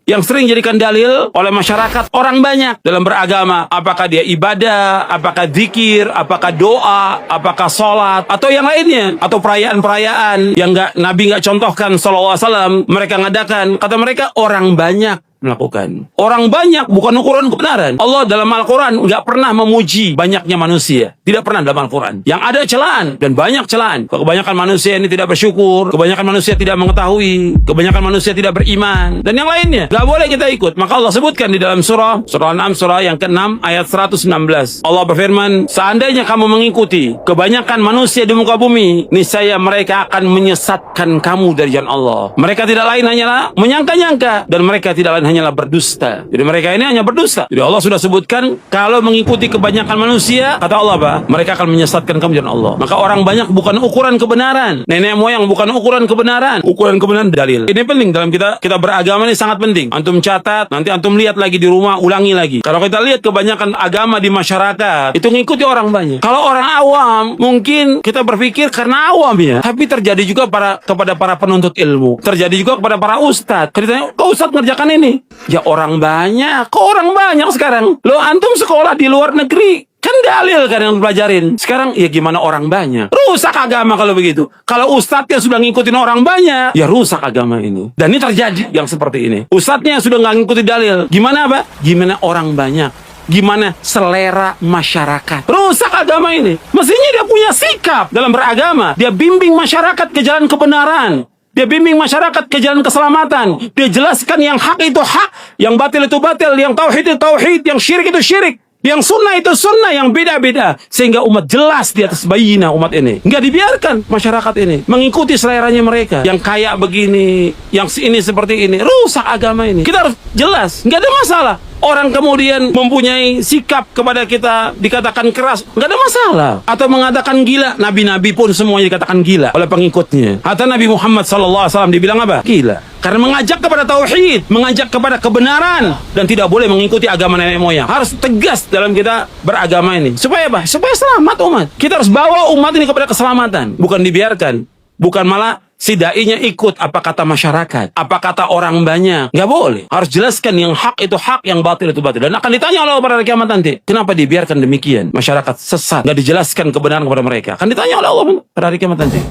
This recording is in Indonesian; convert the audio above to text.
yang sering jadikan dalil oleh masyarakat orang banyak dalam beragama. Apakah dia ibadah, apakah zikir, apakah doa, apakah sholat, atau yang lainnya, atau perayaan-perayaan yang Nabi nggak contohkan sallallahu alaihi wasallam, mereka ngadakan. Kata mereka orang banyak melakukan. Orang banyak bukan ukuran kebenaran. Allah dalam Al-Quran nggak pernah memuji banyaknya manusia. Tidak pernah dalam Al-Quran. Yang ada celaan, dan banyak celaan. Kebanyakan manusia ini tidak bersyukur, kebanyakan manusia tidak mengetahui, kebanyakan manusia tidak beriman, dan yang lainnya. Gak boleh kita ikut. Maka Allah sebutkan di dalam surah Al-An'am, surah yang ke-6 ayat 116. Allah berfirman, seandainya kamu mengikuti kebanyakan manusia di muka bumi, niscaya mereka akan menyesatkan kamu dari jalan Allah. Mereka tidak lain hanyalah menyangka-nyangka, dan mereka tidak lain hanyalah berdusta. Jadi mereka ini hanya berdusta. Jadi Allah sudah sebutkan, kalau mengikuti kebanyakan manusia, kata Allah apa? Mereka akan menyesatkan kamu jalan Allah. Maka orang banyak bukan ukuran kebenaran. Nenek moyang bukan ukuran kebenaran. Ukuran kebenaran dalil. Ini penting dalam kita beragama, ini sangat penting. Antum catat, nanti antum lihat lagi di rumah, ulangi lagi. Kalau kita lihat kebanyakan agama di masyarakat, itu ngikuti orang banyak. Kalau orang awam, mungkin kita berpikir karena awam ya. Tapi terjadi juga kepada para penuntut ilmu. Terjadi juga kepada para ustadz. Ceritanya, kok ustadz ngerjakan ini? Ya orang banyak. Kok orang banyak sekarang? Lo antum sekolah di luar negeri, kan dalil kan yang pelajarin. Sekarang ya gimana orang banyak? Rusak agama kalau begitu. Kalau ustadznya sudah ngikutin orang banyak, ya rusak agama ini. Dan ini terjadi yang seperti ini. Ustadznya sudah nggak ngikutin dalil. Gimana apa? Gimana orang banyak? Gimana selera masyarakat? Rusak agama ini. Mestinya dia punya sikap dalam beragama. Dia bimbing masyarakat ke jalan kebenaran. Dia bimbing masyarakat ke jalan keselamatan. Dia jelaskan yang hak itu hak, yang batil itu batil, yang tauhid itu tauhid, yang syirik itu syirik, yang sunnah itu sunnah, yang beda-beda. Sehingga umat jelas di atas bayina umat ini. Nggak dibiarkan masyarakat ini mengikuti seleranya mereka. Yang kaya begini, yang ini seperti ini. Rusak agama ini. Kita harus jelas. Nggak ada masalah. Orang kemudian mempunyai sikap kepada kita dikatakan keras, nggak ada masalah. Atau mengatakan gila, nabi-nabi pun semuanya dikatakan gila oleh pengikutnya. Atau Nabi Muhammad SAW dibilang apa? Gila. Karena mengajak kepada tauhid, mengajak kepada kebenaran, dan tidak boleh mengikuti agama nenek moyang. Harus tegas dalam kita beragama ini. Supaya apa? Supaya selamat umat. Kita harus bawa umat ini kepada keselamatan, bukan dibiarkan. Bukan malah si da'inya ikut apa kata masyarakat, apa kata orang banyak. Nggak boleh. Harus jelaskan yang hak itu hak, yang batil itu batil. Dan akan ditanya oleh Allah pada hari kiamat nanti, kenapa dibiarkan demikian? Masyarakat sesat, nggak dijelaskan kebenaran kepada mereka. Akan ditanya oleh Allah pada hari kiamat nanti.